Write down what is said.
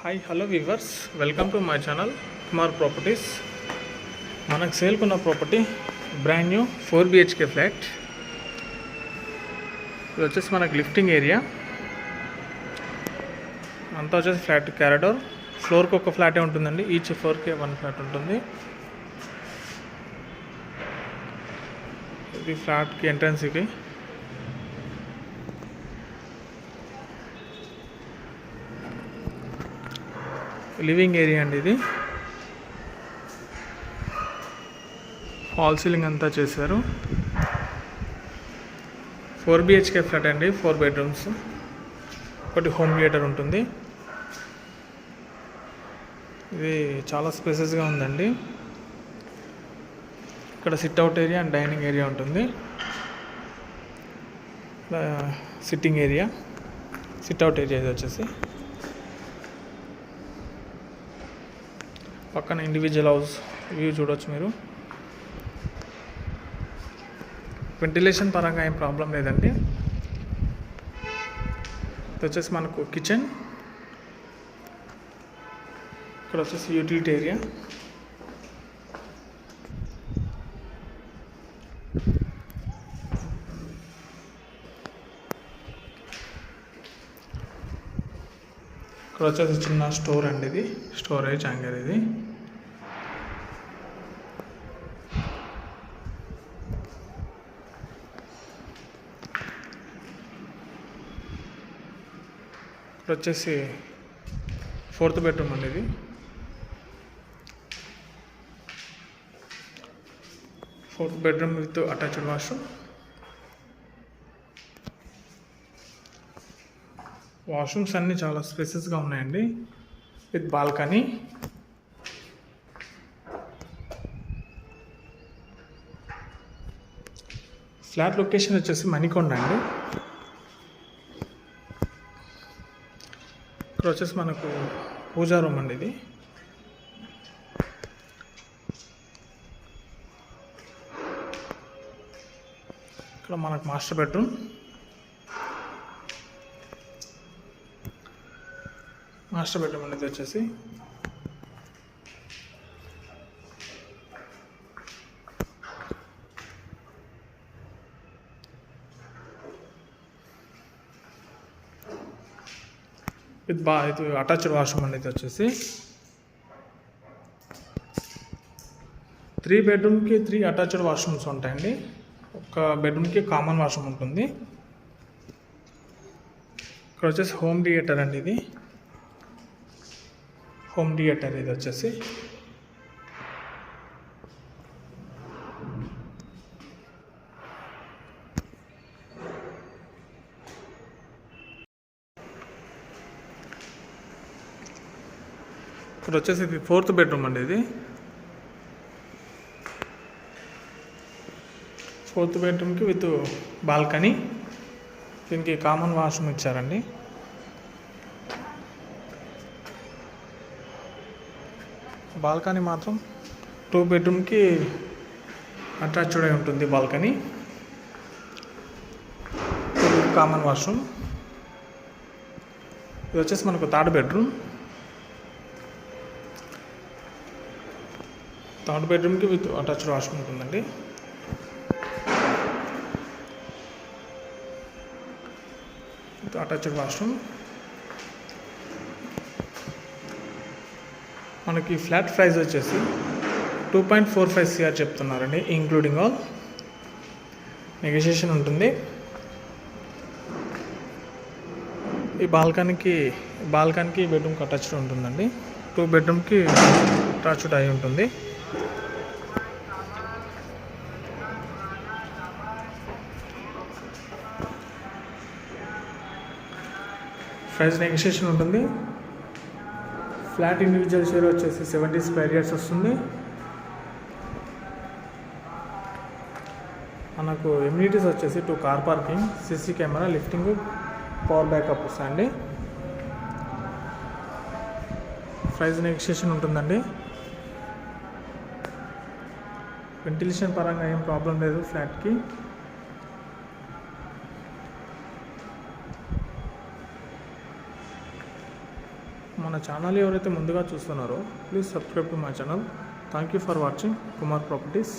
Hi hello viewers, welcome to my channel Kumar properties. మనకు సేల్కున్న property brand new 4 BHK flat. ఇది వచ్చేసి మనకు లిఫ్టింగ్ ఏరియా అంతా వచ్చేసి ఫ్లాట్ క్యారిడోర్. ఫ్లోర్కి ఒక ఫ్లాటే ఉంటుందండి, ఈచ్ ఫ్లోర్కి 1 ఫ్లాట్ ఉంటుంది. ఇది ఫ్లాట్కి ఎంట్రన్స్కి లివింగ్ ఏరియా అండి. ఇది ఫాల్ సీలింగ్ అంతా చేశారు. 4 BHK ఫ్లాట్ అండి, 4 బెడ్రూమ్స్, ఒకటి హోమ్ థియేటర్ ఉంటుంది. ఇది చాలా స్పేసెస్గా ఉందండి. ఇక్కడ sit-out area and dining area ఉంటుంది. సిట్టింగ్ ఏరియా, సిట్అవుట్ ఏరియా ఇది వచ్చేసి. పక్కన ఇండివిజువల్ హౌస్ వ్యూ చూడవచ్చు మీరు. వెంటిలేషన్ పరంగా ఏం ప్రాబ్లం లేదండి. ఇది వచ్చేసి మనకు కిచెన్, ఇక్కడ వచ్చేసి యూటిలిటీ ఏరియా. ఇక్కడ వచ్చేసి చిన్న స్టోర్ అండి, ఇది స్టోరేజ్ హ్యాంగర్. ఇది ఇక్కడ వచ్చేసి 4th బెడ్రూమ్ అండి. ఇది 4th bedroom with attached washroom. Washrooms అన్నీ చాలా స్పేసెస్గా ఉన్నాయండి, విత్ బాల్కనీ. ఫ్లాట్ లొకేషన్ వచ్చేసి మణికొండ అండి. ఇక్కడ వచ్చేసి మనకు పూజా రూమ్ అండి. ఇది ఇక్కడ మనకు మాస్టర్ బెడ్రూమ్. అనేది వచ్చేసి ఇది అటాచ్డ్ వాష్రూమ్ అనేది వచ్చేసి 3 బెడ్రూమ్కి 3 అటాచ్డ్ వాష్రూమ్స్ ఉంటాయండి. ఒక బెడ్రూమ్కి కామన్ వాష్రూమ్ ఉంటుంది. ఇక్కడ వచ్చేసి హోమ్ థియేటర్ అండి. ఇది హోమ్ థియేటర్ ఇది వచ్చేసి. ఇక్కడ వచ్చేసి ఇది 4th బెడ్రూమ్ అండి. ఇది 4th బెడ్రూమ్కి విత్ బాల్కనీ. దీనికి కామన్ వాష్రూమ్ ఇచ్చారండి. బాల్కనీ మాత్రం 2 బెడ్రూమ్కి అటాచ్డ్ అయి ఉంటుంది బాల్కనీ, కామన్ వాష్రూమ్. ఇది వచ్చేసి మనకు 3rd బెడ్రూమ్. 3rd బెడ్రూమ్కి విత్ అటాచ్డ్ వాష్రూమ్ ఉంటుందండి. With attached washroom. మనకి ఫ్లాట్ ప్రైస్ వచ్చేసి 2.45 CR చెప్తున్నారండి, ఇంక్లూడింగ్ ఆల్. నెగోషియేషన్ ఉంటుంది. ఈ బాల్కనీకి బెడ్రూమ్కి అటాచ్డ్ ఉంటుందండి. 2 బెడ్రూమ్కి అటాచ్డ్ అయి ఉంటుంది. ప్రైస్ నెగోషియేషన్ ఉంటుంది. ఫ్లాట్ ఇండివిజువల్ షేర్ వచ్చేసి 70 స్క్వేర్ యార్డ్స్ వస్తుంది. మనకు ఎమ్యూనిటీస్ వచ్చేసి 2 car parking, CC camera, lifting, power backup వస్తాయండి. ప్రైస్ నెగోషియేషన్ ఉంటుందండి. వెంటిలేషన్ పరంగా ఏం ప్రాబ్లం లేదు ఫ్లాట్కి. మన ఛానల్ ఎవరైతే ముందుగా చూస్తున్నారో please subscribe to my channel. Thank you for watching Kumar properties.